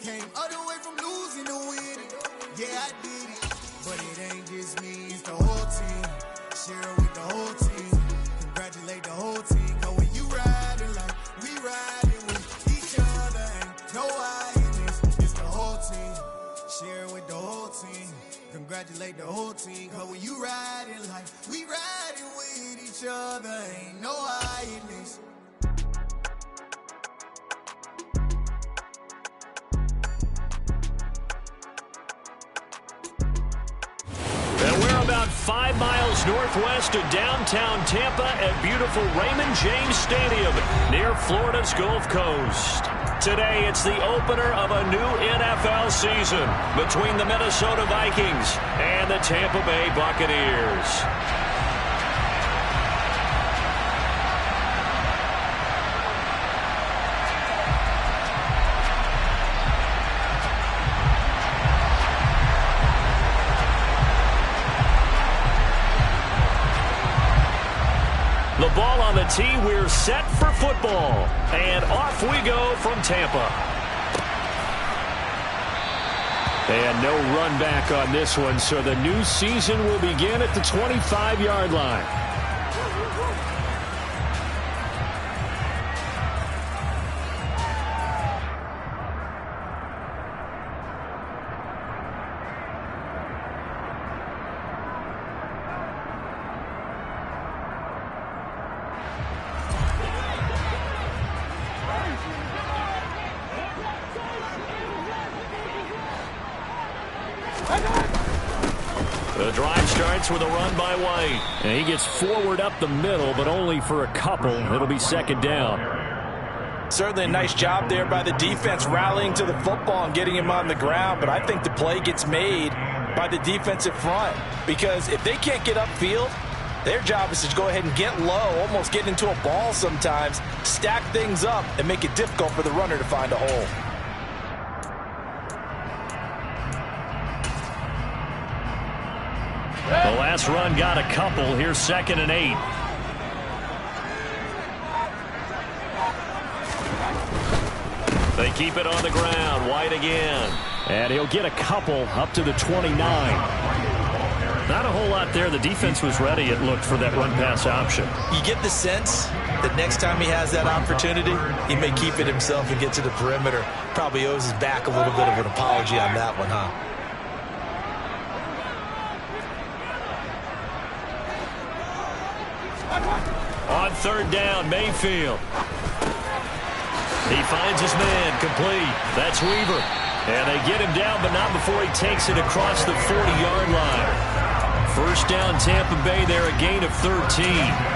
Came all the way from losing to winning. Yeah, I did it. But it ain't just me, it's the whole team. Share it with the whole team. Congratulate the whole team. Cause when you riding like we riding with each other, ain't no I in this. It's the whole team. Share it with the whole team. Congratulate the whole team. Cause when you riding like we riding with each other, ain't no I in this. And we're about 5 miles northwest of downtown Tampa at beautiful Raymond James Stadium near Florida's Gulf Coast. Today, it's the opener of a new NFL season between the Minnesota Vikings and the Tampa Bay Buccaneers. The ball on the tee, we're set for football. And off we go from Tampa. And no run back on this one, so the new season will begin at the 25-yard line. The drive starts with a run by White. And he gets forward up the middle, but only for a couple. It'll be second down. Certainly a nice job there by the defense rallying to the football and getting him on the ground. But I think the play gets made by the defensive front. Because if they can't get upfield, their job is to go ahead and get low, almost get into a ball sometimes, stack things up, and make it difficult for the runner to find a hole. The last run got a couple. Here's 2nd and 8. They keep it on the ground. White again. And he'll get a couple up to the 29. Not a whole lot there. The defense was ready, it looked, for that run-pass option. You get the sense that next time he has that opportunity, he may keep it himself and get to the perimeter. Probably owes his back a little bit of an apology on that one, huh? On 3rd down, Mayfield. He finds his man, complete. That's Weaver. And they get him down, but not before he takes it across the 40-yard line. First down, Tampa Bay there, a gain of 13.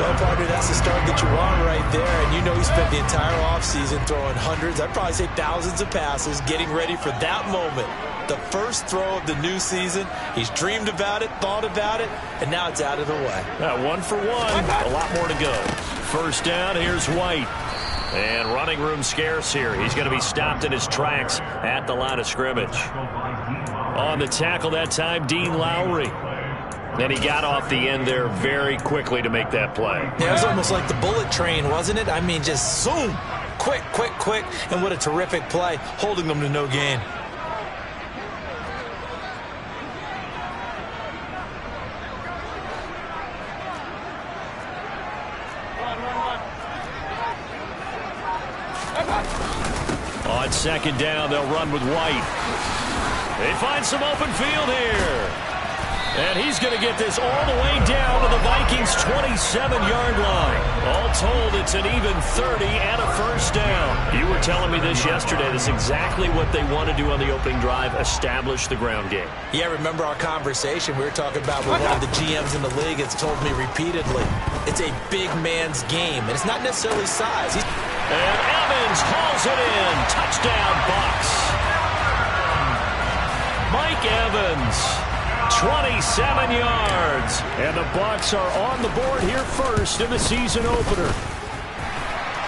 Well, partner, that's the start that you want right there. And you know he spent the entire offseason throwing hundreds, I'd probably say thousands of passes, getting ready for that moment. The first throw of the new season. He's dreamed about it, thought about it, and now it's out of the way. 1 for 1. A lot more to go. First down, here's White. And running room scarce here. He's going to be stopped in his tracks at the line of scrimmage. On the tackle that time, Dean Lowry. And he got off the end there very quickly to make that play. Yeah, it was almost like the bullet train, wasn't it? I mean, just zoom. Quick, quick, quick. And what a terrific play, holding them to no gain. On 2nd down, they'll run with White. They find some open field here. And he's going to get this all the way down to the Vikings' 27-yard line. All told, it's an even 30 and a first down. You were telling me this yesterday. That's exactly what they want to do on the opening drive, establish the ground game. Yeah, remember our conversation we were talking about with one of the GMs in the league has told me repeatedly, it's a big man's game, and it's not necessarily size. And Evans hauls it in. Touchdown, Bucs. Mike Evans. 27 yards. And the Bucs are on the board here first in the season opener.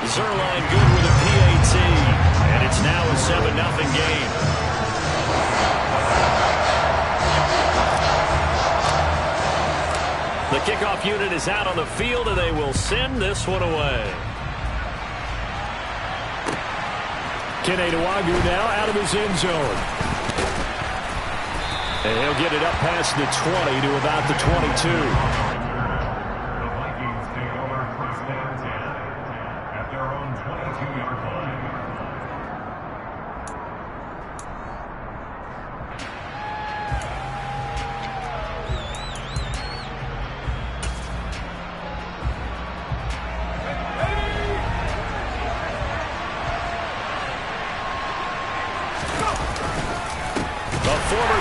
Zerline good with a PAT. And it's now a 7-0 game. The kickoff unit is out on the field, and they will send this one away. Keneduagu now out of his end zone. And he'll get it up past the 20 to about the 22.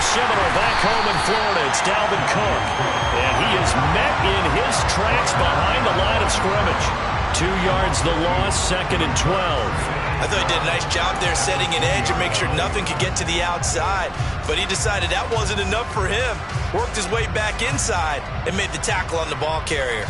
Seminole back home in Florida. It's Dalvin Cook. And he is met in his tracks behind the line of scrimmage. 2 yards the loss, 2nd and 12. I thought he did a nice job there setting an edge and make sure nothing could get to the outside. But he decided that wasn't enough for him. Worked his way back inside and made the tackle on the ball carrier.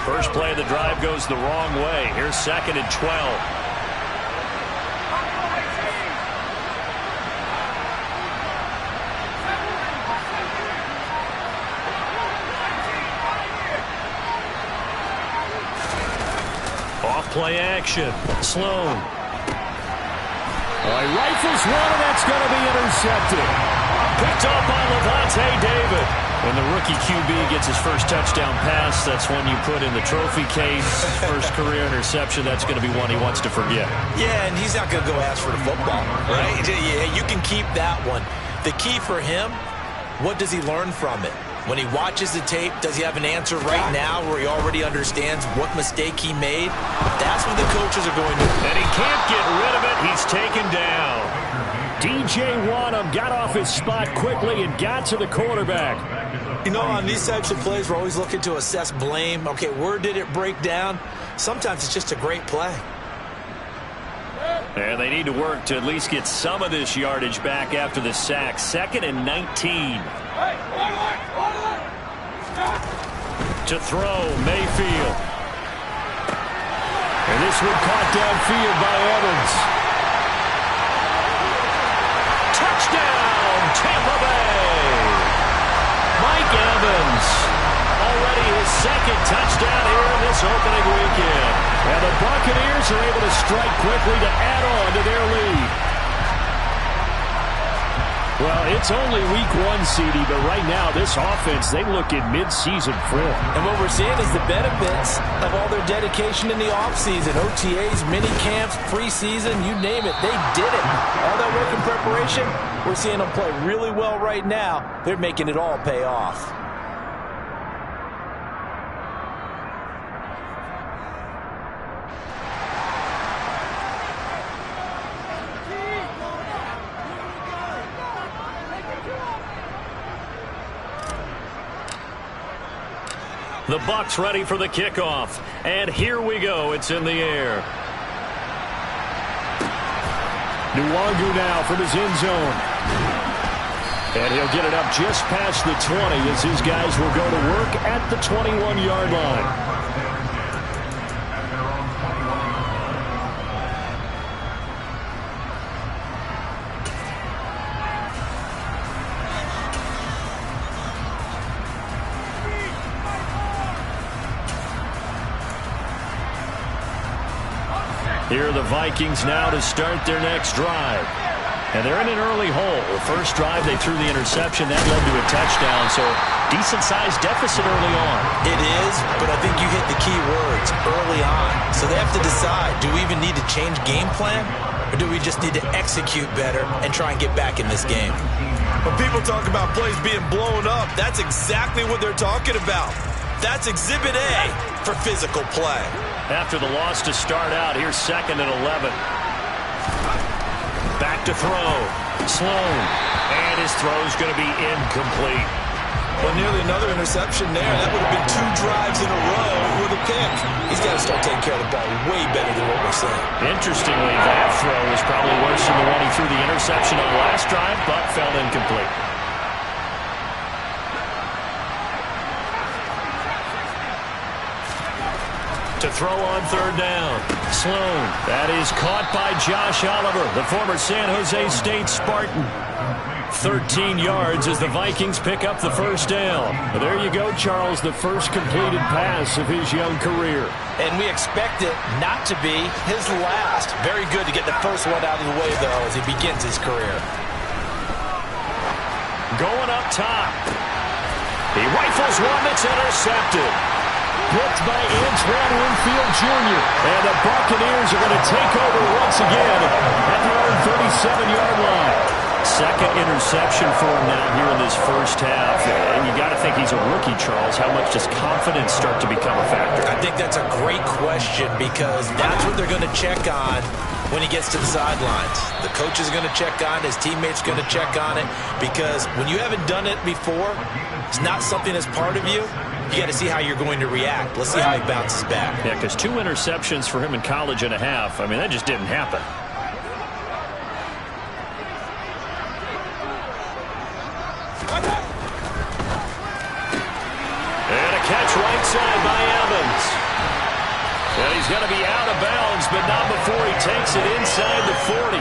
First play of the drive goes the wrong way. Here's 2nd and 12. Off play action. Sloan. Rifles one, and that's going to be intercepted. Picked off by Levante David. When the rookie QB gets his first touchdown pass, that's one you put in the trophy case. First career interception, that's going to be one he wants to forget. Yeah, and he's not going to go ask for the football, right? Yeah, you can keep that one. The key for him, what does he learn from it? When he watches the tape, does he have an answer right now where he already understands what mistake he made? That's what the coaches are going to do. And he can't get rid of it. He's taken down. DJ Wanham got off his spot quickly and got to the quarterback. You know, on these types of plays, we're always looking to assess blame. Okay, where did it break down? Sometimes it's just a great play. And they need to work to at least get some of this yardage back after the sack. 2nd and 19. To throw, Mayfield. And this one caught downfield by Evans. Touchdown, Tampa Bay. Mike Evans. Already his 2nd touchdown here in this opening weekend. And the Buccaneers are able to strike quickly to add on to their lead. Well, it's only week 1, CD, but right now this offense, they look in mid-season form. And what we're seeing is the benefits of all their dedication in the offseason. OTAs, mini camps, preseason, you name it, they did it. All that work in preparation, we're seeing them play really well right now. They're making it all pay off. The Bucs ready for the kickoff. And here we go. It's in the air. Nwangu now from his end zone. And he'll get it up just past the 20 as his guys will go to work at the 21-yard line. Here are the Vikings now to start their next drive. And they're in an early hole. The first drive, they threw the interception. That led to a touchdown, so decent-sized deficit early on. It is, but I think you hit the key words, early on. So they have to decide, do we even need to change game plan, or do we just need to execute better and try and get back in this game? When people talk about plays being blown up, that's exactly what they're talking about. That's Exhibit A for physical play. After the loss to start out, here's 2nd and 11. Back to throw. Sloan. And his throw's going to be incomplete. Well, nearly another interception there. That would have been 2 drives in a row with a pick. He's got to start taking care of the ball way better than what we're seeing. Interestingly, that throw was probably worse than the one he threw the interception on last drive, but fell incomplete. To throw on 3rd down. Sloan. That is caught by Josh Oliver, the former San Jose State Spartan. 13 yards as the Vikings pick up the first down. Well, there you go, Charles, the first completed pass of his young career. And we expect it not to be his last. Very good to get the first one out of the way, though, as he begins his career. Going up top. He rifles one that's intercepted. Picked by Antoine Winfield Jr. And the Buccaneers are going to take over once again at their own 37-yard line. Second interception for him now here in this first half. And you got to think he's a rookie, Charles. How much does confidence start to become a factor? I think that's a great question because that's what they're going to check on when he gets to the sidelines. The coach is going to check on it. His teammates are going to check on it because when you haven't done it before, it's not something that's part of you. You got to see how you're going to react. Let's see how he bounces back. Yeah, because 2 interceptions for him in college and a half. I mean, that just didn't happen. And a catch right side by Evans. And he's going to be out of bounds, but not before he takes it inside the 40.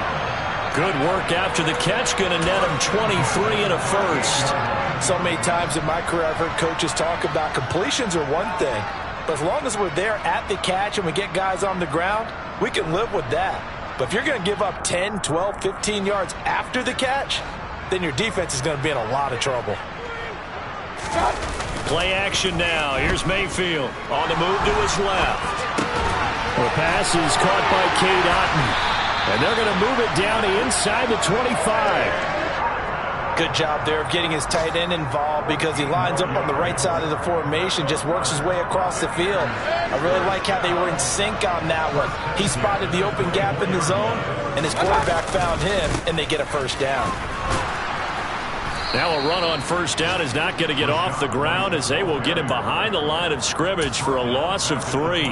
Good work after the catch. Going to net him 23 and a first. So many times in my career I've heard coaches talk about completions are one thing, but as long as we're there at the catch and we get guys on the ground, we can live with that. But if you're going to give up 10, 12, 15 yards after the catch, then your defense is going to be in a lot of trouble. Play action now. Here's Mayfield on the move to his left. The pass is caught by Cade Otton, and they're going to move it down inside the 25. Good job there of getting his tight end involved because he lines up on the right side of the formation, just works his way across the field. I really like how they were in sync on that one. He spotted the open gap in the zone, and his quarterback found him, and they get a first down. Now a run on first down is not going to get off the ground as they will get him behind the line of scrimmage for a loss of 3.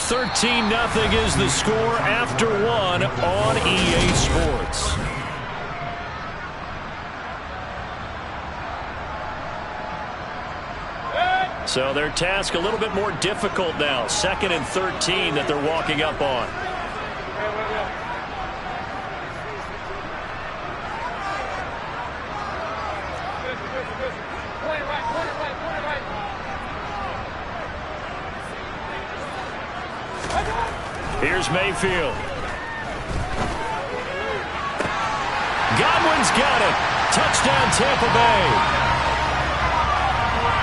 13-0 is the score after 1 on EA Sports. So their task a little bit more difficult now. 2nd and 13 that they're walking up on. Here's Mayfield. Godwin's got it. Touchdown, Tampa Bay.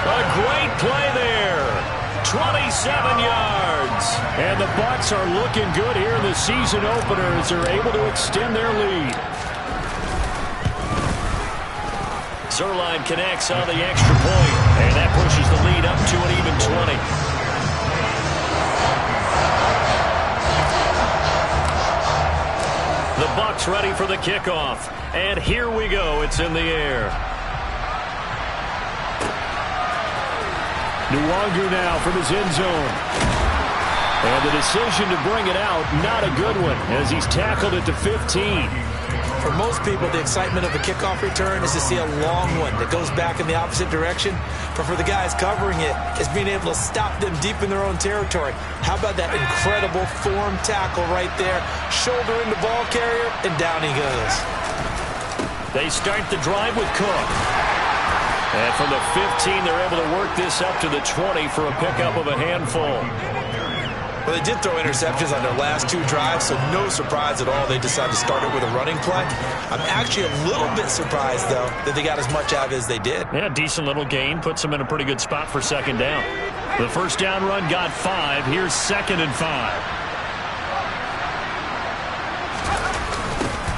A great play there. 27 yards. And the Bucs are looking good here in the season opener as they're able to extend their lead. Zerline connects on the extra point, and that pushes the lead up to an even 20. The Bucs ready for the kickoff. And here we go. It's in the air. Nwangu now from his end zone. And the decision to bring it out, not a good one, as he's tackled it to 15. For most people, the excitement of a kickoff return is to see a long one that goes back in the opposite direction. But for the guys covering it, it's being able to stop them deep in their own territory. How about that incredible form tackle right there? Shoulder in the ball carrier, and down he goes. They start the drive with Cook. And from the 15, they're able to work this up to the 20 for a pickup of a handful. Well, they did throw interceptions on their last 2 drives, so no surprise at all they decided to start it with a running play. I'm actually a little bit surprised, though, that they got as much out as they did. Yeah, decent little gain. Puts them in a pretty good spot for 2nd down. The first down run got 5. Here's 2nd and 5.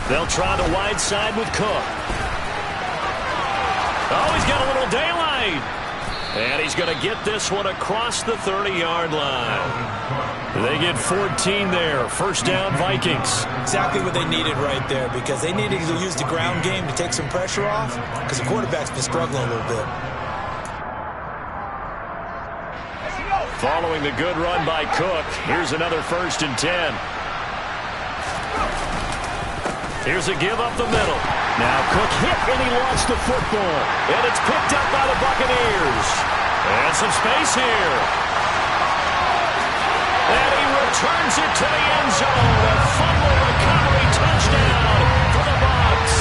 They'll try the wide side with Cook. Oh, he's got a little daylight. And he's going to get this one across the 30-yard line. They get 14 there. First down, Vikings. Exactly what they needed right there, because they needed to use the ground game to take some pressure off, because the quarterback's been struggling a little bit. Following the good run by Cook, here's another 1st and 10. Here's a give up the middle. Now Cook hit, and he lost the football. And it's picked up by the Buccaneers. And some space here. And he returns it to the end zone. A fumble recovery touchdown for the Bucs.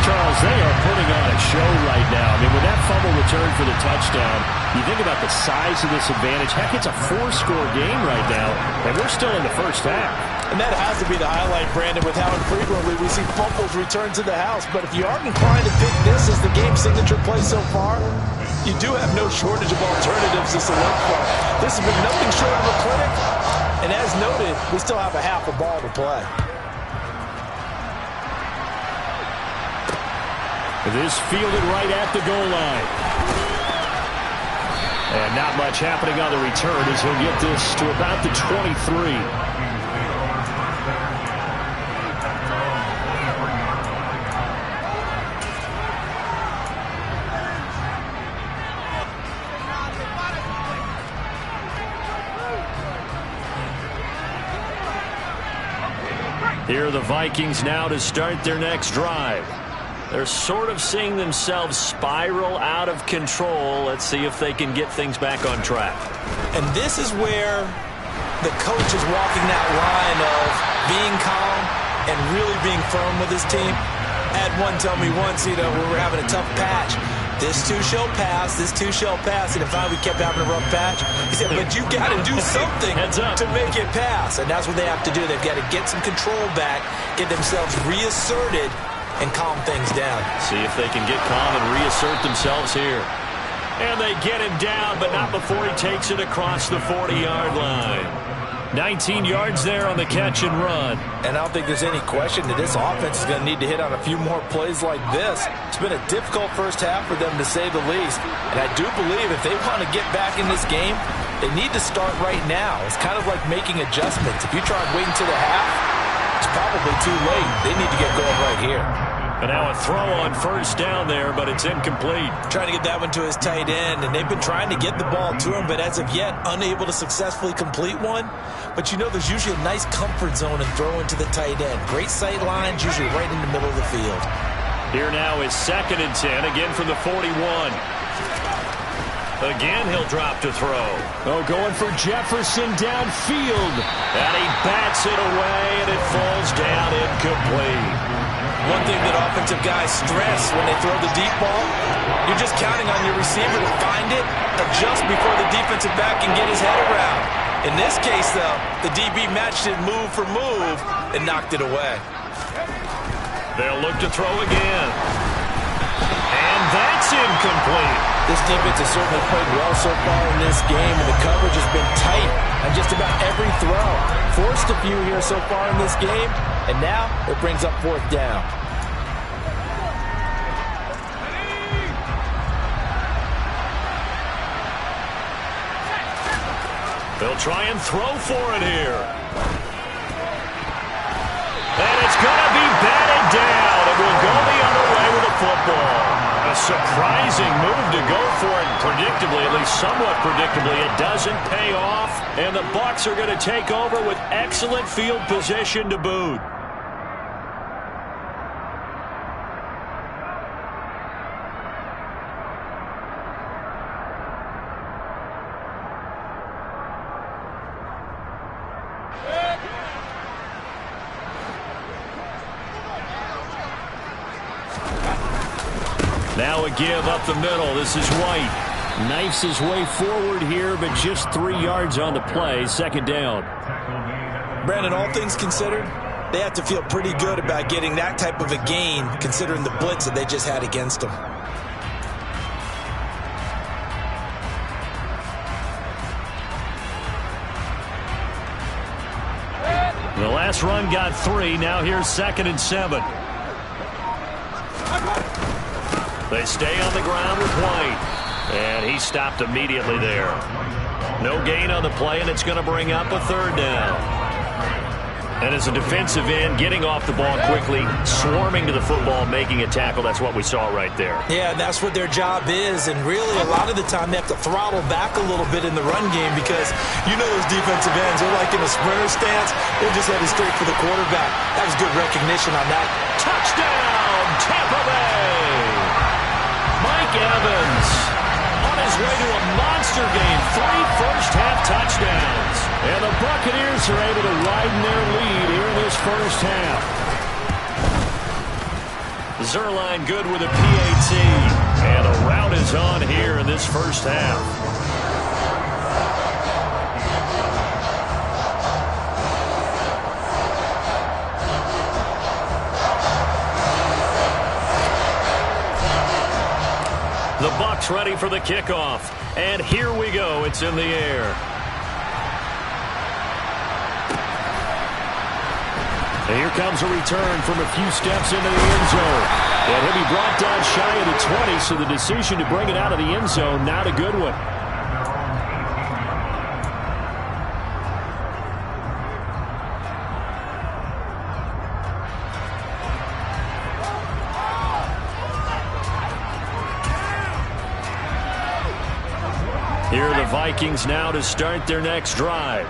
Charles, they are putting on a show right now. I mean, with that fumble return for the touchdown, you think about the size of this advantage. Heck, it's a 4-score game right now, and we're still in the first half. And that has to be the highlight, Brandon, with how infrequently we see fumbles return to the house. But if you aren't inclined to pick this as the game signature play so far, you do have no shortage of alternatives to select from. This has been nothing short of a clinic. And as noted, we still have a half a ball to play. This fielded right at the goal line. And not much happening on the return as he'll get this to about the 23. Here are the Vikings now to start their next drive. They're sort of seeing themselves spiral out of control. Let's see if they can get things back on track. And this is where the coach is walking that line of being calm and really being firm with his team. I had one tell me once, when we were having a tough patch, this too shall pass, this too shall pass. And if we kept having a rough patch, he said, but you got to do something to make it pass. And that's what they have to do. They've got to get some control back, get themselves reasserted, and calm things down. See if they can get calm and reassert themselves here. And they get him down, but not before he takes it across the 40-yard line. 19 yards there on the catch and run. And I don't think there's any question that this offense is going to need to hit on a few more plays like this. It's been a difficult first half for them, to say the least. And I do believe if they want to get back in this game, they need to start right now. It's kind of like making adjustments. If you try and wait until the half, it's probably too late. They need to get going right here. And now a throw on first down there, but it's incomplete. Trying to get that one to his tight end, and they've been trying to get the ball to him, but as of yet, unable to successfully complete one. But there's usually a nice comfort zone and throw into the tight end. Great sight lines, usually right in the middle of the field. Here now is 2nd and 10, again from the 41. Again, he'll drop to throw. Oh, going for Jefferson downfield. And he bats it away, and it falls down incomplete. One thing that offensive guys stress when they throw the deep ball, you're just counting on your receiver to find it, adjust before the defensive back can get his head around. In this case, though, the DB matched it move for move and knocked it away. They'll look to throw again. And that's incomplete. This defense has certainly played well so far in this game, and the coverage has been tight on just about every throw. Forced a few here so far in this game, and now it brings up 4th down. They'll try and throw for it here. And it's going to be batted down. It will go the other way with the football. A surprising move to go for it. Predictably, at least somewhat predictably, it doesn't pay off. And the Bucs are going to take over with excellent field position to boot. Now a give up the middle. This is White. Knifes his way forward here, but just 3 yards on the play. 2nd down. Brandon, all things considered, they have to feel pretty good about getting that type of a gain, considering the blitz that they just had against them. The last run got 3. Now here's 2nd and 7. They stay on the ground with White. And he stopped immediately there. No gain on the play, and it's going to bring up a 3rd down. And as a defensive end, getting off the ball quickly, swarming to the football, making a tackle, that's what we saw right there. Yeah, and that's what their job is. And really, a lot of the time, they have to throttle back a little bit in the run game because you know those defensive ends, they're like in a sprinter stance. They're just headed straight for the quarterback. That was good recognition on that. Touchdown, Tampa Bay! Mike Evans on his way to a monster game. 3 first-half touchdowns. And the Buccaneers are able to widen their lead here in this first half. Zerline good with a PAT. And a rout is on here in this first half. The Bucs ready for the kickoff. And here we go. It's in the air. And here comes a return from a few steps into the end zone. And he'll be brought down shy of the 20, so the decision to bring it out of the end zone, not a good one. Here are the Vikings now to start their next drive.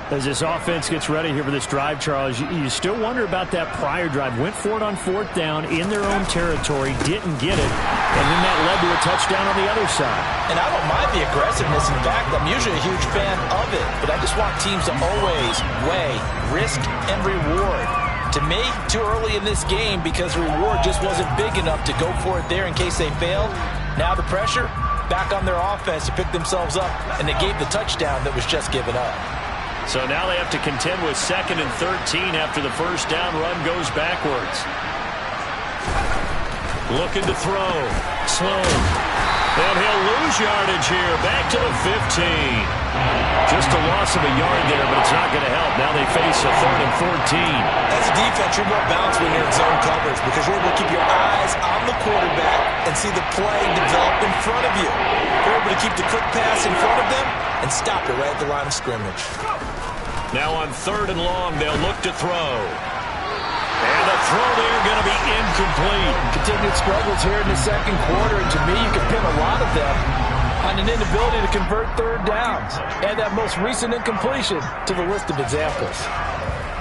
As this offense gets ready here for this drive, Charles, you still wonder about that prior drive. Went for it on 4th down in their own territory, didn't get it, and then that led to a touchdown on the other side. And I don't mind the aggressiveness. In fact, I'm usually a huge fan of it, but I just want teams to always weigh risk and reward. To me, too early in this game because the reward just wasn't big enough to go for it there in case they failed. Now the pressure back on their offense to pick themselves up, and they gave the touchdown that was just given up. So now they have to contend with 2nd and 13 after the first down run goes backwards. Looking to throw. Sloan. And he'll lose yardage here. Back to the 15. Just a loss of a yard there, but it's not going to help. Now they face a 3rd and 14. As a defense, you're more balanced when you're in zone coverage because you're able to keep your eyes on the quarterback and see the play develop in front of you. You're able to keep the quick pass in front of them and stop it right at the line of scrimmage. Now on 3rd and long, they'll look to throw. And the throw there going to be incomplete. Continued struggles here in the second quarter, and to me, you can pin a lot of them on an inability to convert 3rd downs. Add that most recent incompletion to the list of examples.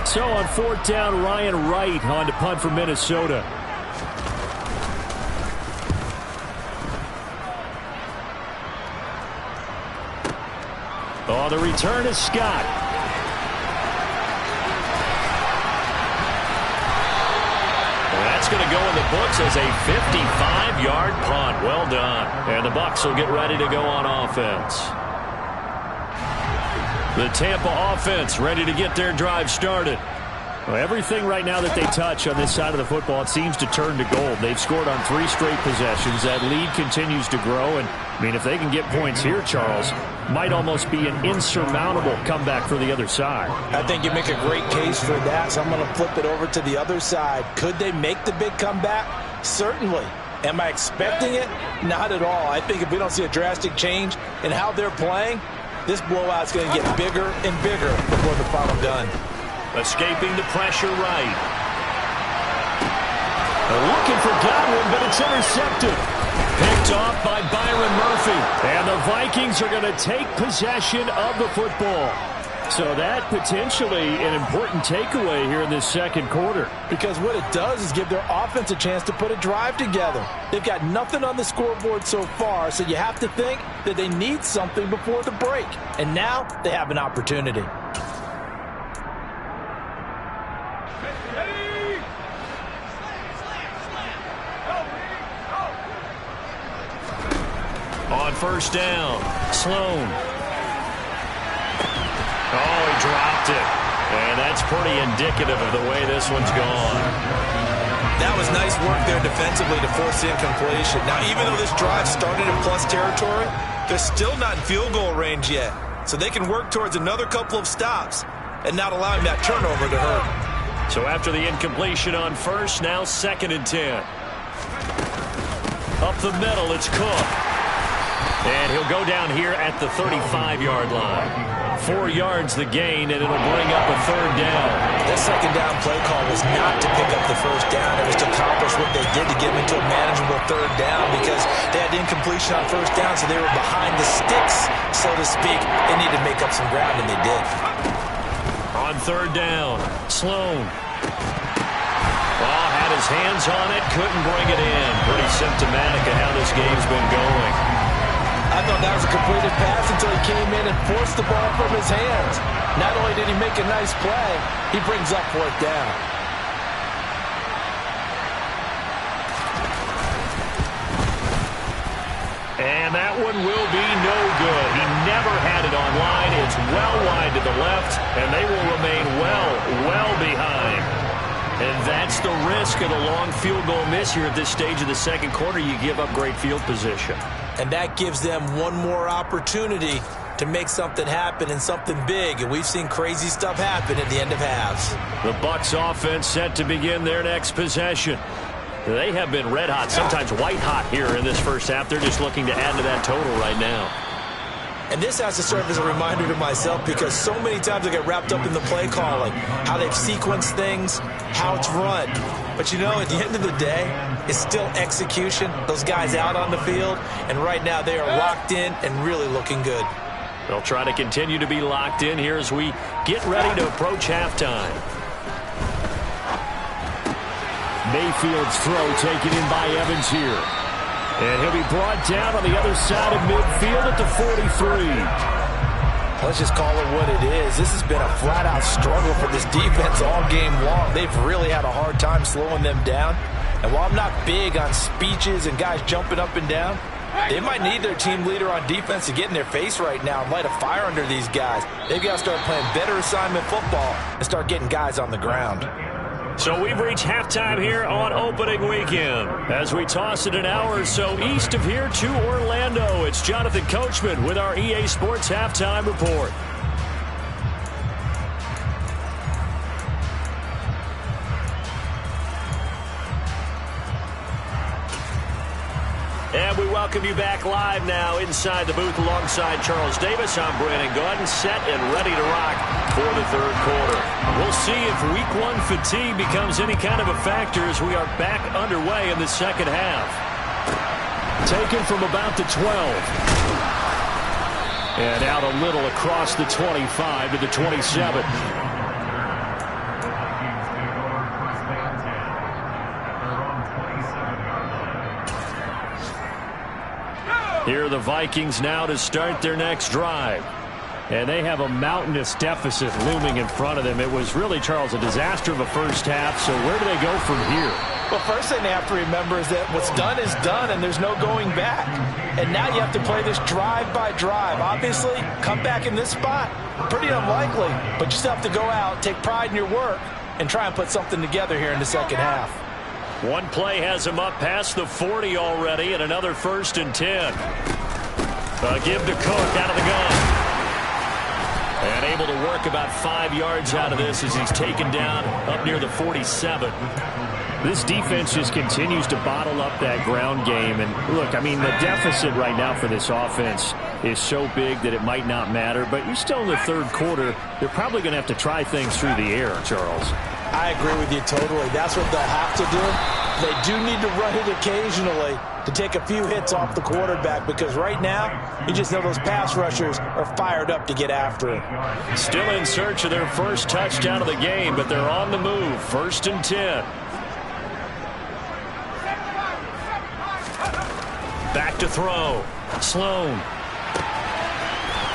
So on 4th down, Ryan Wright on to punt for Minnesota. Oh, the return is Scott. That's going to go in the books as a 55-yard punt. Well done. And the Bucs will get ready to go on offense. The Tampa offense ready to get their drive started. Well, everything right now that they touch on this side of the football, it seems to turn to gold. They've scored on 3 straight possessions. That lead continues to grow. And, I mean, if they can get points here, Charles, might almost be an insurmountable comeback for the other side. I think you make a great case for that, so I'm going to flip it over to the other side. Could they make the big comeback? Certainly. Am I expecting it? Not at all. I think if we don't see a drastic change in how they're playing, this blowout's going to get bigger and bigger before the final gun. Escaping the pressure right. They're looking for Godwin, but it's intercepted. Picked off by Byron Murphy. And the Vikings are going to take possession of the football. So that potentially an important takeaway here in this second quarter. Because what it does is give their offense a chance to put a drive together. They've got nothing on the scoreboard so far, so you have to think that they need something before the break. And now they have an opportunity. On 1st down, Sloan. Oh, he dropped it. And that's pretty indicative of the way this one's gone. That was nice work there defensively to force the incompletion. Now, even though this drive started in plus territory, they're still not in field goal range yet. So they can work towards another couple of stops and not allowing that turnover to hurt. So after the incompletion on 1st, now 2nd and 10. Up the middle, it's Cook. And he'll go down here at the 35-yard line. 4 yards the gain, and it'll bring up a 3rd down. That second down play call was not to pick up the first down. It was to accomplish what they did to get them into a manageable third down because they had incompletion on first down, so they were behind the sticks, so to speak. They needed to make up some ground, and they did. On third down, Sloan. Oh, had his hands on it, couldn't bring it in. Pretty symptomatic of how this game's been going. I thought that was a completed pass until he came in and forced the ball from his hands. Not only did he make a nice play, he brings up fourth down. And that one will be no good. He never had it online. It's well wide to the left, and they will remain well behind. And that's the risk of the long field goal miss here at this stage of the second quarter. You give up great field position. And that gives them one more opportunity to make something happen and something big. And we've seen crazy stuff happen at the end of halves. The Bucs offense set to begin their next possession. They have been red hot, sometimes white hot here in this first half. They're just looking to add to that total right now. And this has to serve as a reminder to myself because so many times I get wrapped up in the play calling, how they've sequenced things, how it's run. But, you know, at the end of the day, it's still execution. Those guys out on the field, and right now they are locked in and really looking good. They'll try to continue to be locked in here as we get ready to approach halftime. Mayfield's throw taken in by Evans here. And he'll be brought down on the other side of midfield at the 43. Let's just call it what it is. This has been a flat-out struggle for this defense all game long. They've really had a hard time slowing them down. And while I'm not big on speeches and guys jumping up and down, they might need their team leader on defense to get in their face right now and light a fire under these guys. They've got to start playing better assignment football and start getting guys on the ground. So we've reached halftime here on opening weekend. As we toss it an hour or so east of here to Orlando, it's Jonathan Coachman with our EA Sports Halftime Report. And we welcome you back live now inside the booth alongside Charles Davis. I'm Brandon Gaudin, set and ready to rock for the third quarter. We'll see if week one fatigue becomes any kind of a factor as we are back underway in the second half. Taken from about the 12. And out a little across the 25 to the 27. Here are the Vikings now to start their next drive. And they have a mountainous deficit looming in front of them. It was really, Charles, a disaster of a first half. So where do they go from here? Well, first thing they have to remember is that what's done is done, and there's no going back. And now you have to play this drive by drive. Obviously, come back in this spot, pretty unlikely. But you still have to go out, take pride in your work, and try and put something together here in the second half. One play has him up past the 40 already, and another 1st and 10. Give to Cook out of the gun. And able to work about 5 yards out of this as he's taken down up near the 47. This defense just continues to bottle up that ground game. And look, I mean, the deficit right now for this offense is so big that it might not matter. But you're still in the third quarter. They're probably going to have to try things through the air, Charles. I agree with you totally. That's what they'll have to do. They do need to run it occasionally to take a few hits off the quarterback because right now, you just know those pass rushers are fired up to get after it. Still in search of their first touchdown of the game, but they're on the move. 1st and 10. Back to throw. Sloan.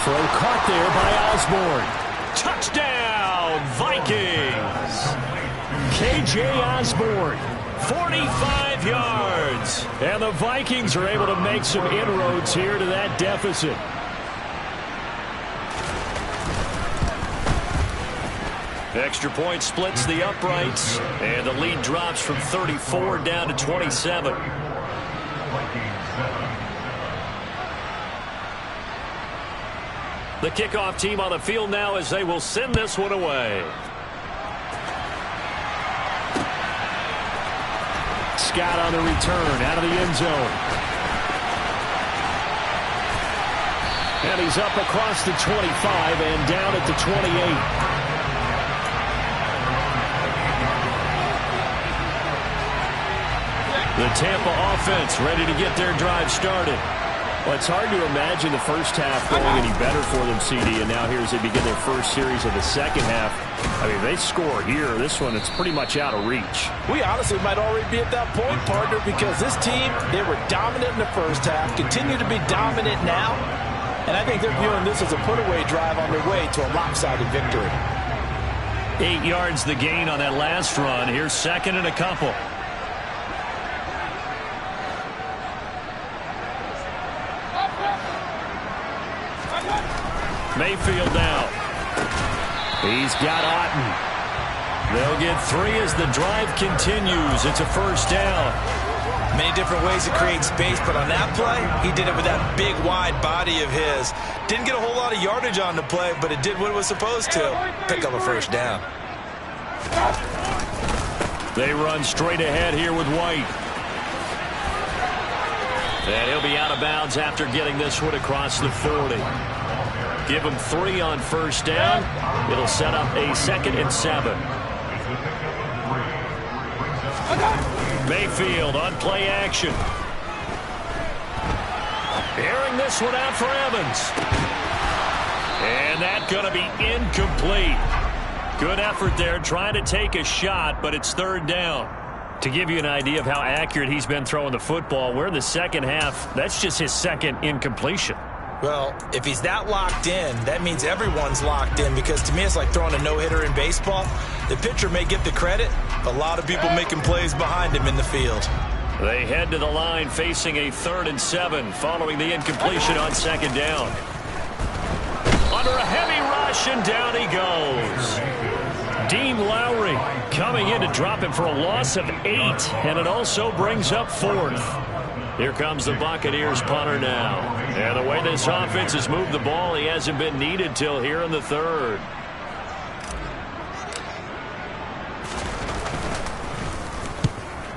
Throw caught there by Osborne. Touchdown, Vikings. K.J. Osborne, 45 yards. And the Vikings are able to make some inroads here to that deficit. Extra point splits the uprights, and the lead drops from 34 down to 27. The kickoff team on the field now as they will send this one away. Scott on the return out of the end zone. And he's up across the 25 and down at the 28. The Tampa offense ready to get their drive started. Well, it's hard to imagine the first half going any better for them, CD, and now here as they begin their first series of the second half. I mean, they score here. This one, it's pretty much out of reach. We honestly might already be at that point, partner, because this team, they were dominant in the first half, continue to be dominant now, and I think they're viewing this as a put-away drive on their way to a lopsided victory. 8 yards the gain on that last run. Here's second and a couple. Mayfield now. He's got Otten. They'll get 3 as the drive continues. It's a first down. Many different ways to create space, but on that play, he did it with that big, wide body of his. Didn't get a whole lot of yardage on the play, but it did what it was supposed to. Pick up a first down. They run straight ahead here with White. And he'll be out of bounds after getting this one across the 40. Give him 3 on first down. It'll set up a 2nd and 7. Mayfield on play action. Airing this one out for Evans. And that's going to be incomplete. Good effort there trying to take a shot, but it's 3rd down. To give you an idea of how accurate he's been throwing the football, we're in the second half. That's just his 2nd incompletion. Well, if he's that locked in, that means everyone's locked in, because to me it's like throwing a no-hitter in baseball. The pitcher may get the credit, but a lot of people making plays behind him in the field. They head to the line facing a 3rd and 7 following the incompletion on 2nd down. Under a heavy rush, and down he goes. Dean Lowry coming in to drop him for a loss of 8, and it also brings up 4th. Here comes the Buccaneers punter now. And the way this offense has moved the ball, he hasn't been needed till here in the 3rd.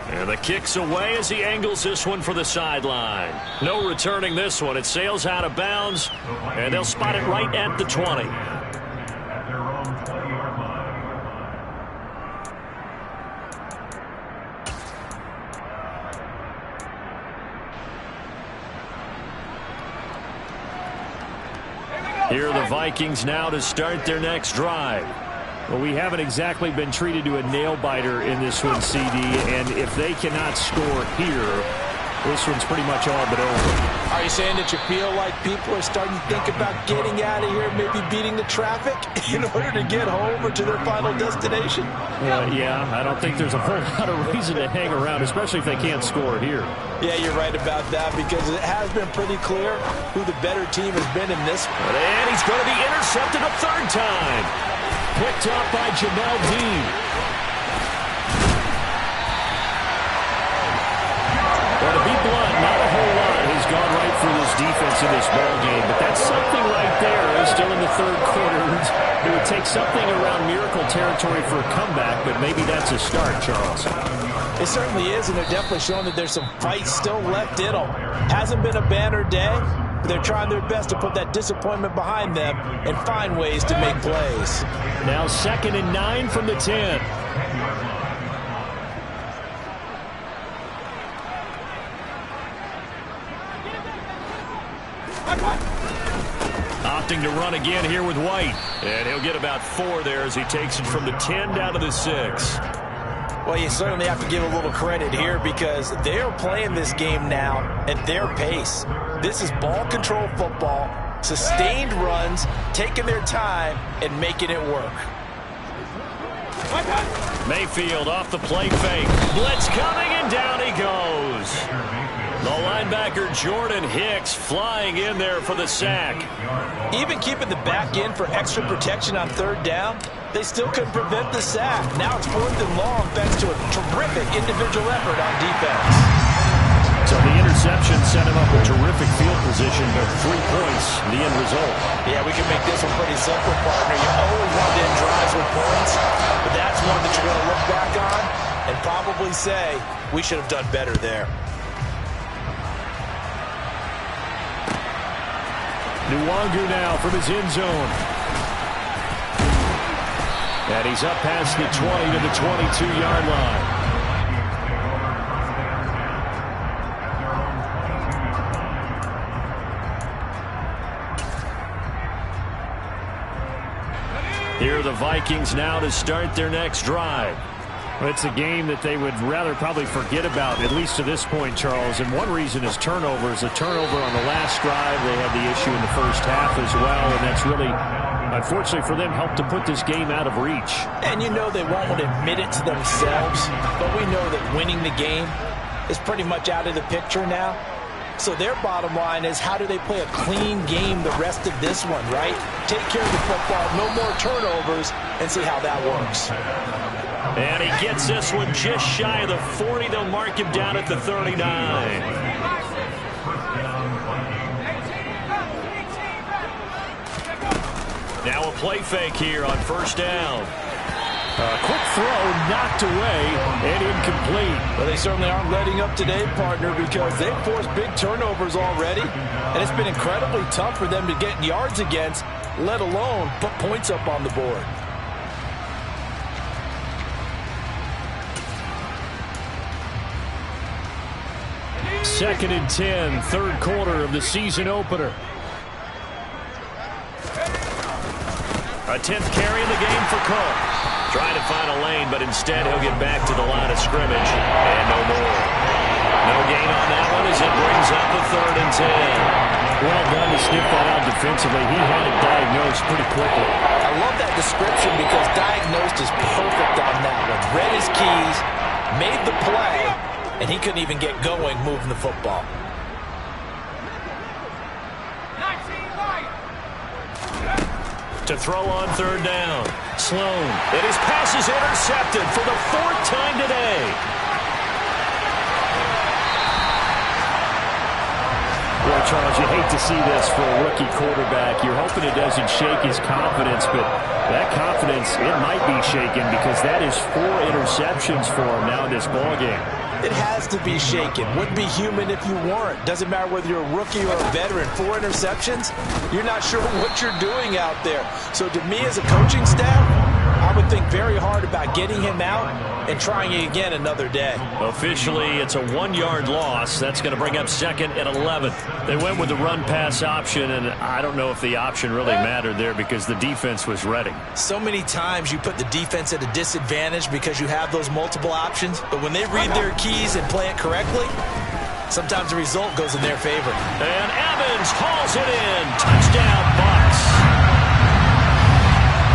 And the kick's away as he angles this one for the sideline. No returning this one. It sails out of bounds, and they'll spot it right at the 20. Here are the Vikings now to start their next drive. Well, we haven't exactly been treated to a nail-biter in this one, CD, and if they cannot score here, this one's pretty much all but over. Are you saying that you feel like people are starting to think about getting out of here, maybe beating the traffic in order to get home or to their final destination? Yeah, I don't think there's a whole lot of reason to hang around, especially if they can't score here. Yeah, you're right about that, because it has been pretty clear who the better team has been in this one. And he's going to be intercepted a 3rd time. Picked up by Jamel Dean. Well, to be blunt, not a whole lot has gone right for this defense in this ball game, but that's something right there. Still in the 3rd quarter. It would take something around miracle territory for a comeback, but maybe that's a start, Charles. It certainly is, and they're definitely showing that there's some fight still left in them. Hasn't been a banner day, but they're trying their best to put that disappointment behind them and find ways to make plays. Now 2nd and 9 from the 10. Opting to run again here with White. And he'll get about 4 there as he takes it from the 10 down to the 6. Well, you certainly have to give a little credit here, because they are playing this game now at their pace. This is ball control football, sustained runs, taking their time, and making it work. Mayfield off the play fake. Blitz coming, and down he goes. The linebacker Jordan Hicks flying in there for the sack. Even keeping the back end for extra protection on 3rd down, they still couldn't prevent the sack. Now it's 4th and long thanks to a terrific individual effort on defense. So the interception set him up with terrific field position, but 3 points, the end result. Yeah, we can make this one pretty simple, partner. You always want to end drives with points, but that's one that you're going to look back on and probably say, we should have done better there. Nwangu now from his end zone. And he's up past the 20 to the 22-yard line. Vikings now to start their next drive. Well, it's a game that they would rather probably forget about, at least to this point, Charles. And one reason is turnovers. A turnover on the last drive. They had the issue in the first half as well, and that's really, unfortunately for them, helped to put this game out of reach. And you know they won't admit it to themselves, but we know that winning the game is pretty much out of the picture now. So their bottom line is, how do they play a clean game the rest of this one, right? Take care of the football, no more turnovers, and see how that works. And he gets this one just shy of the 40. They'll mark him down at the 39. Now a play fake here on first down. Quick throw, knocked away, and incomplete. Well, they certainly aren't letting up today, partner, because they've forced big turnovers already, and it's been incredibly tough for them to get yards against, let alone put points up on the board. Second and 10, third quarter of the season opener. A 10th carry in the game for Cook. Trying to find a lane, but instead he'll get back to the line of scrimmage. And no more. No gain on that one as it brings up a 3rd and 10. Well done to sniff that out defensively. He had it diagnosed pretty quickly. I love that description because diagnosed is perfect on that one. Read his keys, made the play, and he couldn't even get going moving the football. To throw on 3rd down. Sloan. And his pass is intercepted for the 4th time today. Well, Charles, you hate to see this for a rookie quarterback. You're hoping it doesn't shake his confidence, but that confidence, it might be shaken because that is 4 interceptions for him now in this ballgame. It has to be shaken. Wouldn't be human if you weren't. Doesn't matter whether you're a rookie or a veteran. 4 interceptions, you're not sure what you're doing out there. So to me as a coaching staff, I would think very hard about getting him out and trying it again another day. Officially, it's a 1-yard loss. That's going to bring up 2nd and 11. They went with the run-pass option, and I don't know if the option really mattered there because the defense was ready. So many times you put the defense at a disadvantage because you have those multiple options, but when they read their keys and play it correctly, sometimes the result goes in their favor. And Evans hauls it in. Touchdown, Bucs.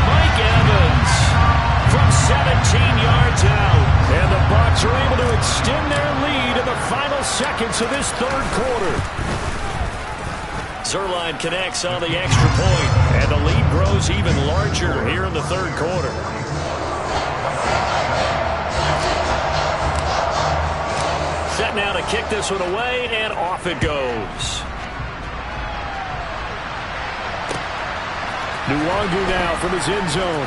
Mike Evans from 17 yards out. And the Bucs are able to extend their lead in the final seconds of this 3rd quarter. Zerline connects on the extra point, and the lead grows even larger here in the 3rd quarter. Set now to kick this one away, and off it goes. Nwangu now from his end zone.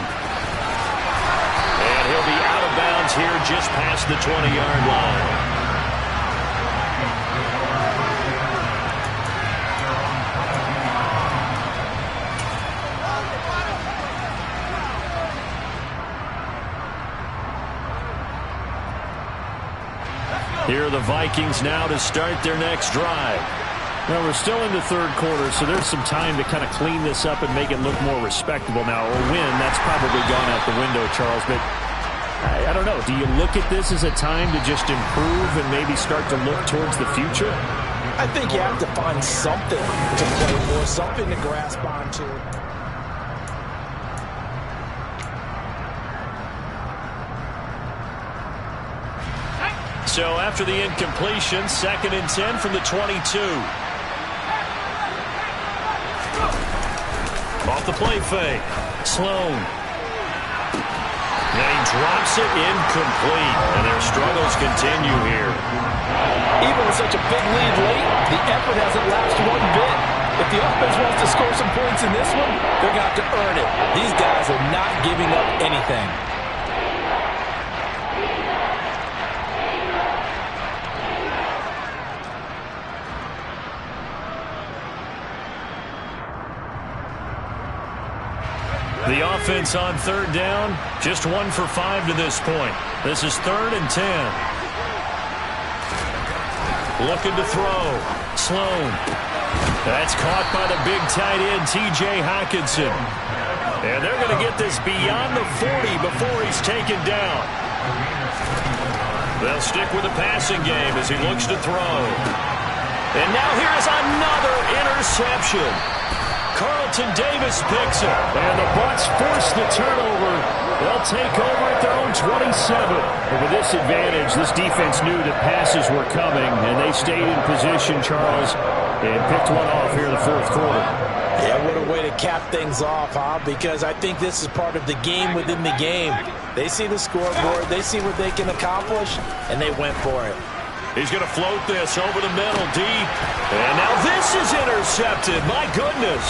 And he'll be out of bounds here just past the 20-yard line. Here are the Vikings now to start their next drive. Well, we're still in the 3rd quarter, so there's some time to kind of clean this up and make it look more respectable now. Or win, that's probably gone out the window, Charles. But I don't know. Do you look at this as a time to just improve and maybe start to look towards the future? I think you have to find something to play for, something to grasp onto. So after the incompletion, 2nd and 10 from the 22. Off the play fake. Sloan. Then he drops it incomplete. And their struggles continue here. Even with such a big lead late, the effort hasn't lasted one bit. If the offense wants to score some points in this one, they're going to have to earn it. These guys are not giving up anything. The offense on 3rd down, just 1 for 5 to this point. This is 3rd and 10. Looking to throw. Sloan. That's caught by the big tight end, T.J. Hockenson. And they're going to get this beyond the 40 before he's taken down. They'll stick with the passing game as he looks to throw. And now here's another interception. Carlton Davis picks it. And the Bucs force the turnover. They'll take over at their own 27. And with this advantage, this defense knew that passes were coming, and they stayed in position, Charles, and picked one off here in the fourth quarter. Yeah, what a way to cap things off, huh? Because I think this is part of the game within the game. They see the scoreboard, they see what they can accomplish, and they went for it. He's going to float this over the middle deep. And now this is intercepted. My goodness.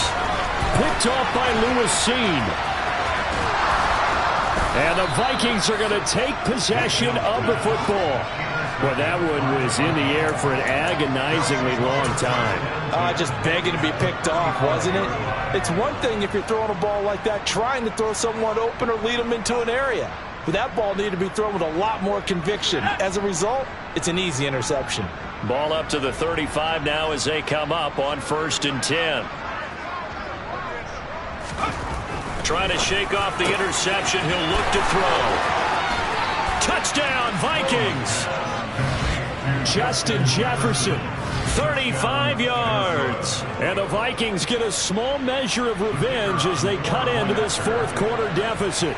Picked off by Lewis Seen. And the Vikings are going to take possession of the football. Well, that one was in the air for an agonizingly long time. Just begging to be picked off, wasn't it? It's one thing if you're throwing a ball like that, trying to throw someone open or lead them into an area. But that ball needed to be thrown with a lot more conviction. As a result, it's an easy interception. Ball up to the 35 now as they come up on 1st and 10. Trying to shake off the interception. He'll look to throw. Touchdown, Vikings. Justin Jefferson. 35 yards. And the Vikings get a small measure of revenge as they cut into this fourth quarter deficit.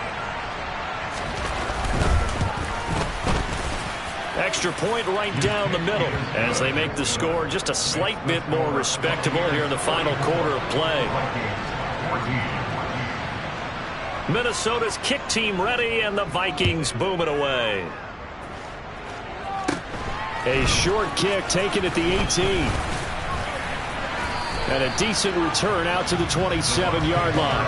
Extra point right down the middle as they make the score just a slight bit more respectable here in the final quarter of play. Minnesota's kick team ready, and the Vikings booming away. A short kick taken at the 18. And a decent return out to the 27-yard line.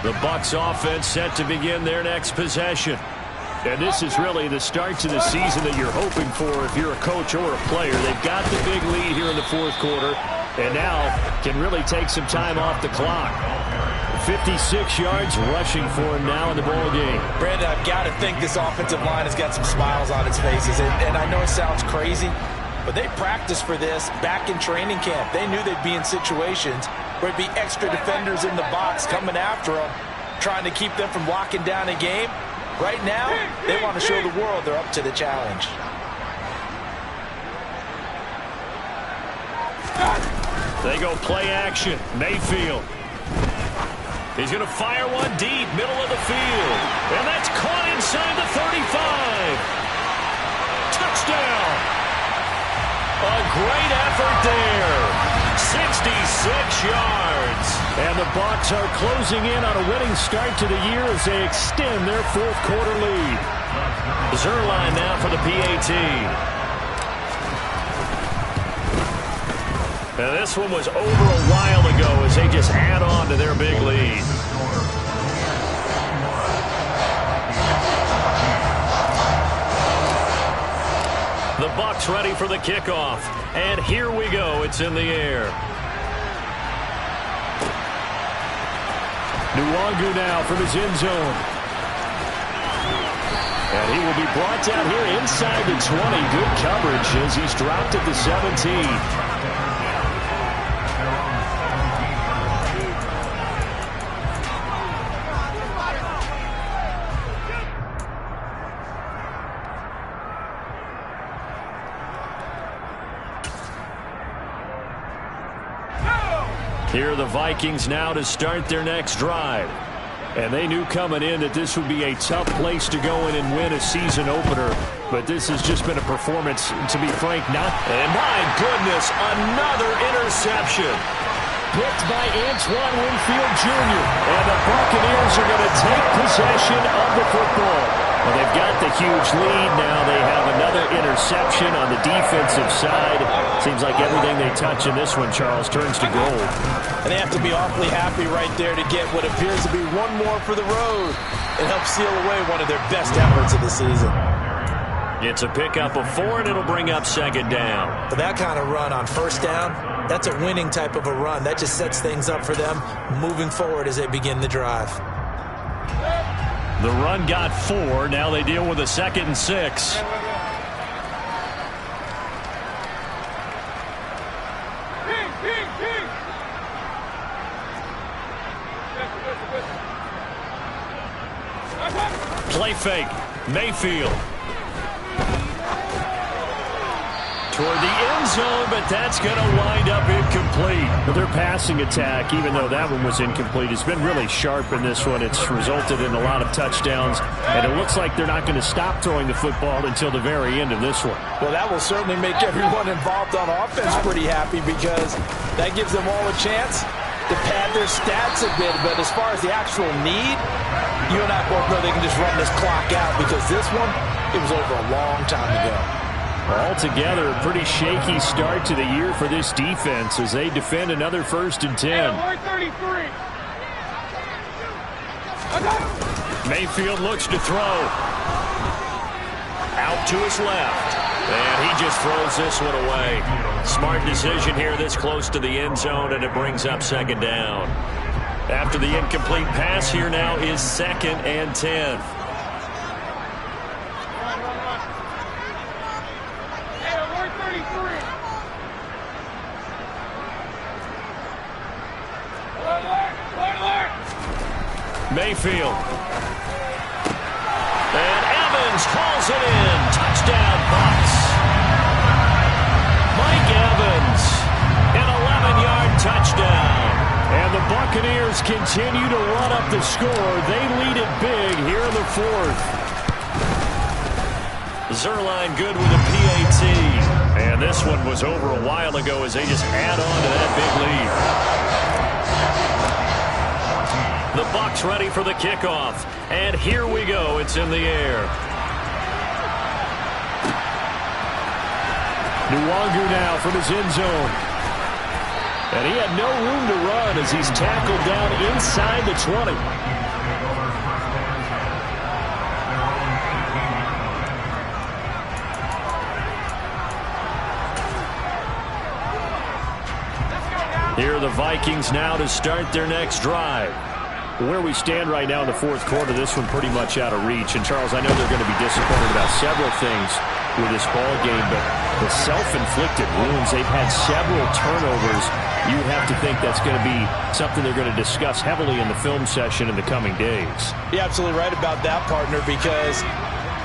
The Bucs offense set to begin their next possession. And this is really the start to the season that you're hoping for if you're a coach or a player. They've got the big lead here in the fourth quarter, and now can really take some time off the clock. 56 yards rushing for him now in the ball game. Brandon, I've got to think this offensive line has got some smiles on its faces. And I know it sounds crazy, but they practiced for this back in training camp. They knew they'd be in situations where it'd be extra defenders in the box coming after them, trying to keep them from locking down a game. Right now, they want to show the world they're up to the challenge. They go play action. Mayfield. He's going to fire one deep, middle of the field. And that's caught inside the 35. Touchdown. A great effort there. 66 yards. And the Bucs are closing in on a winning start to the year as they extend their fourth quarter lead. Zerline now for the PAT. Now this one was over a while ago as they just add on to their big lead. The Bucs ready for the kickoff. And here we go. It's in the air. Nwangu now from his end zone. And he will be brought down here inside the 20. Good coverage as he's dropped at the 17. Here are the Vikings now to start their next drive. And they knew coming in that this would be a tough place to go in and win a season opener. But this has just been a performance, to be frank, not. And my goodness, another interception. Picked by Antoine Winfield Jr. And the Buccaneers are going to take possession of the football. Well, they've got the huge lead now. They have another interception on the defensive side. Seems like everything they touch in this one, Charles, turns to gold. And they have to be awfully happy right there to get what appears to be one more for the road. It helps seal away one of their best efforts of the season. It's a pickup of 4, and it'll bring up second down. But that kind of run on first down, that's a winning type of a run. That just sets things up for them moving forward as they begin the drive. The run got 4. Now they deal with a 2nd and 6. Play fake. Mayfield. Toward the end zone, but that's going to wind up incomplete. Their passing attack, even though that one was incomplete, has been really sharp in this one. It's resulted in a lot of touchdowns, and it looks like they're not going to stop throwing the football until the very end of this one. Well, that will certainly make everyone involved on offense pretty happy because that gives them all a chance to pad their stats a bit. But as far as the actual need, you and I both know they can just run this clock out because this one, it was over a long time ago. Altogether, a pretty shaky start to the year for this defense as they defend another 1st and 10. Mayfield looks to throw. Out to his left. And he just throws this one away. Smart decision here this close to the end zone, and it brings up 2nd down. After the incomplete pass, here now is 2nd and 10. Mayfield. And Evans calls it in. Touchdown, Bucs. Mike Evans, an 11-yard touchdown. And the Buccaneers continue to run up the score. They lead it big here in the 4th. Zerline good with a PAT. And this one was over a while ago as they just add on to that big lead. The Bucs ready for the kickoff. And here we go. It's in the air. Nwangu now from his end zone. And he had no room to run as he's tackled down inside the 20. Here are the Vikings now to start their next drive. Where we stand right now in the 4th quarter, this one pretty much out of reach. And, Charles, I know they're going to be disappointed about several things with this ball game, but the self-inflicted wounds, they've had several turnovers. You have to think that's going to be something they're going to discuss heavily in the film session in the coming days. You're absolutely right about that, partner, because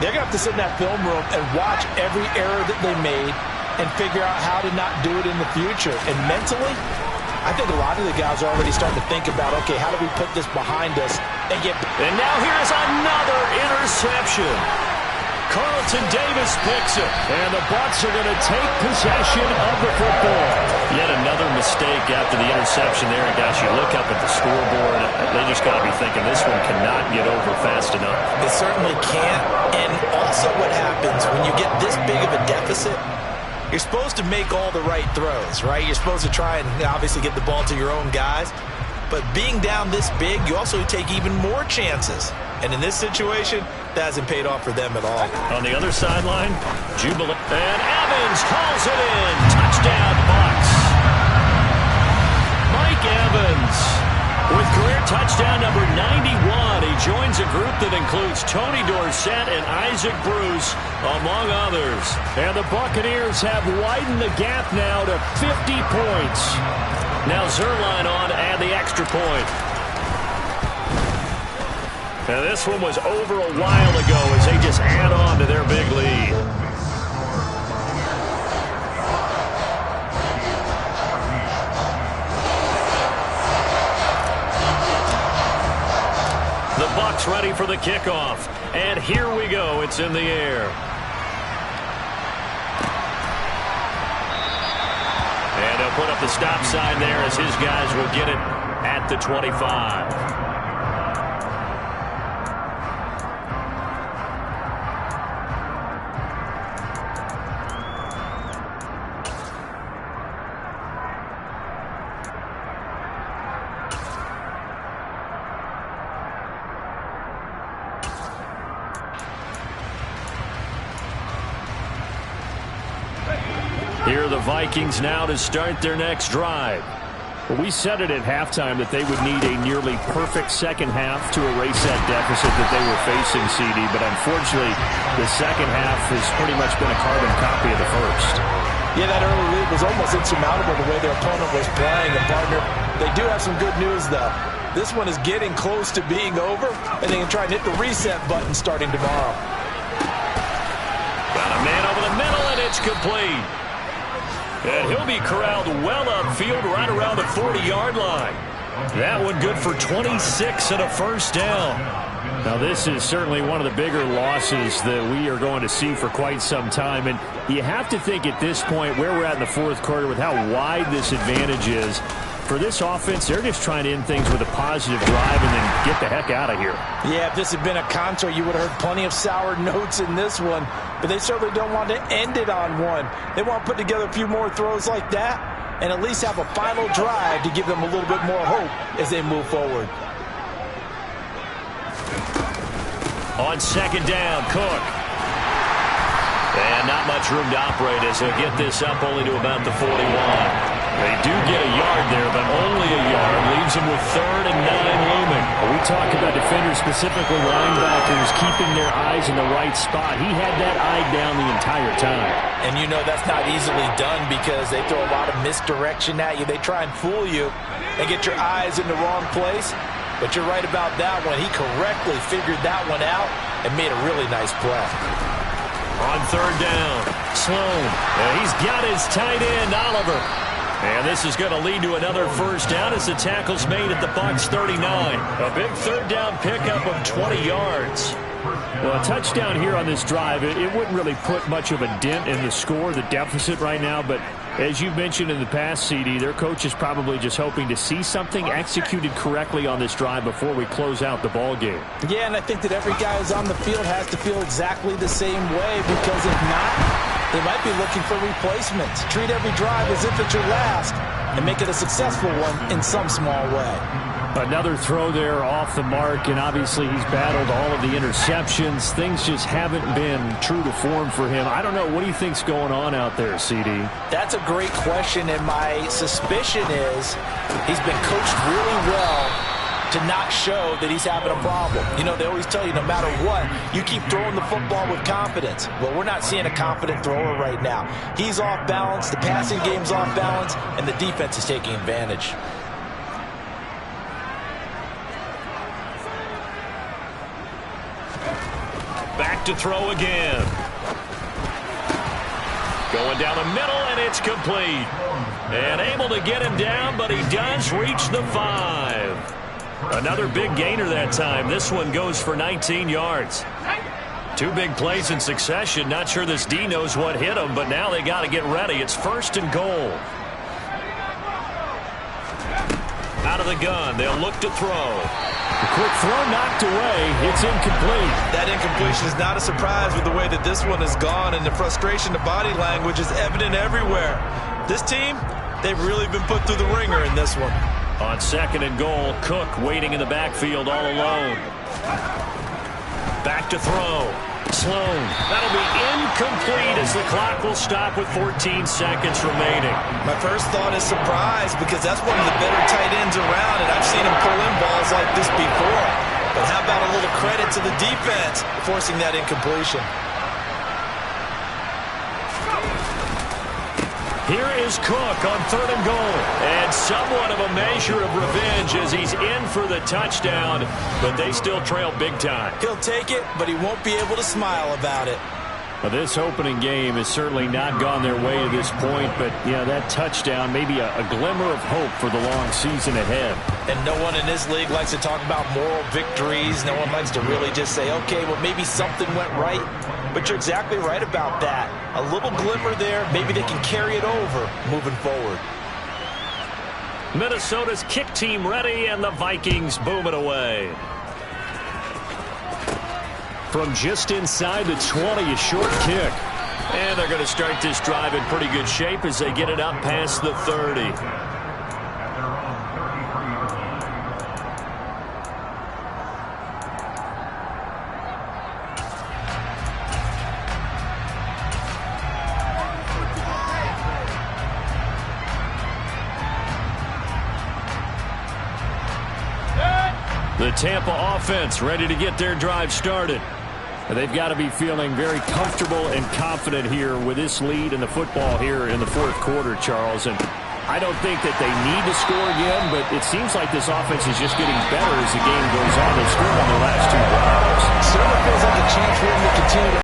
they're going to have to sit in that film room and watch every error that they made and figure out how to not do it in the future. And mentally, I think a lot of the guys are already starting to think about, okay, how do we put this behind us and get... And now here's another interception. Carlton Davis picks it. And the Bucs are going to take possession of the football. Yet another mistake after the interception there. And guys, you look up at the scoreboard, they just got to be thinking this one cannot get over fast enough. It certainly can't. And also what happens when you get this big of a deficit, you're supposed to make all the right throws, right? You're supposed to try and obviously get the ball to your own guys. But being down this big, you also take even more chances. And in this situation, that hasn't paid off for them at all. On the other sideline, Jubilant. And Evans calls it in. Touchdown, Bucs. Mike Evans with career touchdown number 91. He joins a group that includes Tony Dorsett and Isaac Bruce, among others. And the Buccaneers have widened the gap now to 50 points. Now Zerline on to add the extra point. And this one was over a while ago as they just add on to their big lead. The Bucs ready for the kickoff. And here we go. It's in the air. And they'll put up the stop sign there as his guys will get it at the 25. Here are the Vikings now to start their next drive. Well, we said it at halftime that they would need a nearly perfect second half to erase that deficit that they were facing, CD. But unfortunately, the second half has pretty much been a carbon copy of the first. Yeah, that early lead was almost insurmountable the way their opponent was playing. And, partner, they do have some good news, though. This one is getting close to being over, and they can try and hit the reset button starting tomorrow. Got a man over the middle, and it's complete. And he'll be corralled well upfield right around the 40-yard line. That one good for 26 and a first down. Now, this is certainly one of the bigger losses that we are going to see for quite some time. And you have to think at this point where we're at in the fourth quarter with how wide this advantage is. For this offense, they're just trying to end things with a positive drive and then get the heck out of here. Yeah, if this had been a concert, you would have heard plenty of sour notes in this one. But they certainly don't want to end it on one. They want to put together a few more throws like that and at least have a final drive to give them a little bit more hope as they move forward. On second down, Cook. And not much room to operate as he'll get this up only to about the 41. They do get a yard there, but only a yard. Leaves them with 3rd and 9 looming. We talk about defenders, specifically linebackers, keeping their eyes in the right spot. He had that eye down the entire time. And you know that's not easily done because they throw a lot of misdirection at you. They try and fool you and get your eyes in the wrong place. But you're right about that one. He correctly figured that one out and made a really nice play. On third down, Sloan. He's got his tight end, Oliver. And this is going to lead to another first down as the tackle's made at the Bucs 39. A big third down pickup of 20 yards. Well, a touchdown here on this drive, it wouldn't really put much of a dent in the score, the deficit right now. But as you mentioned in the past, CD, their coach is probably just hoping to see something executed correctly on this drive before we close out the ball game. Yeah, and I think that every guy who's on the field has to feel exactly the same way because if not, they might be looking for replacements. Treat every drive as if it's your last and make it a successful one in some small way. Another throw there off the mark, and obviously he's battled all of the interceptions. Things just haven't been true to form for him. I don't know. What do you think's going on out there, CD? That's a great question, and my suspicion is he's been coached really well to not show that he's having a problem. You know, they always tell you no matter what, you keep throwing the football with confidence. Well, we're not seeing a confident thrower right now. He's off balance, the passing game's off balance, and the defense is taking advantage. Back to throw again. Going down the middle, and it's complete. And able to get him down, but he does reach the 5. Another big gainer that time. This one goes for 19 yards. 2 big plays in succession. Not sure this D knows what hit him, but now they got to get ready. It's 1st and goal. Out of the gun. They'll look to throw. The quick throw knocked away. It's incomplete. That incompletion is not a surprise with the way that this one has gone, and the frustration, the body language is evident everywhere. This team, they've really been put through the ringer in this one. On 2nd and goal, Cook waiting in the backfield all alone. Back to throw. Sloan. That'll be incomplete as the clock will stop with 14 seconds remaining. My first thought is surprise because that's one of the better tight ends around, and I've seen him pull in balls like this before. But how about a little credit to the defense forcing that incompletion? Here is Cook on 3rd and goal. And somewhat of a measure of revenge as he's in for the touchdown, but they still trail big time. He'll take it, but he won't be able to smile about it. Well, this opening game has certainly not gone their way to this point, but, yeah, that touchdown, maybe a glimmer of hope for the long season ahead. And no one in this league likes to talk about moral victories. No one likes to really just say, okay, well, maybe something went right. But you're exactly right about that. A little glimmer there. Maybe they can carry it over moving forward. Minnesota's kick team ready, and the Vikings boom it away. From just inside the 20, a short kick. And they're going to start this drive in pretty good shape as they get it up past the 30. The Tampa offense ready to get their drive started. They've got to be feeling very comfortable and confident here with this lead in the football here in the fourth quarter, Charles. And I don't think that they need to score again, but it seems like this offense is just getting better as the game goes on. They've scored on their last two drives. Certainly feels like a chance for them to continue to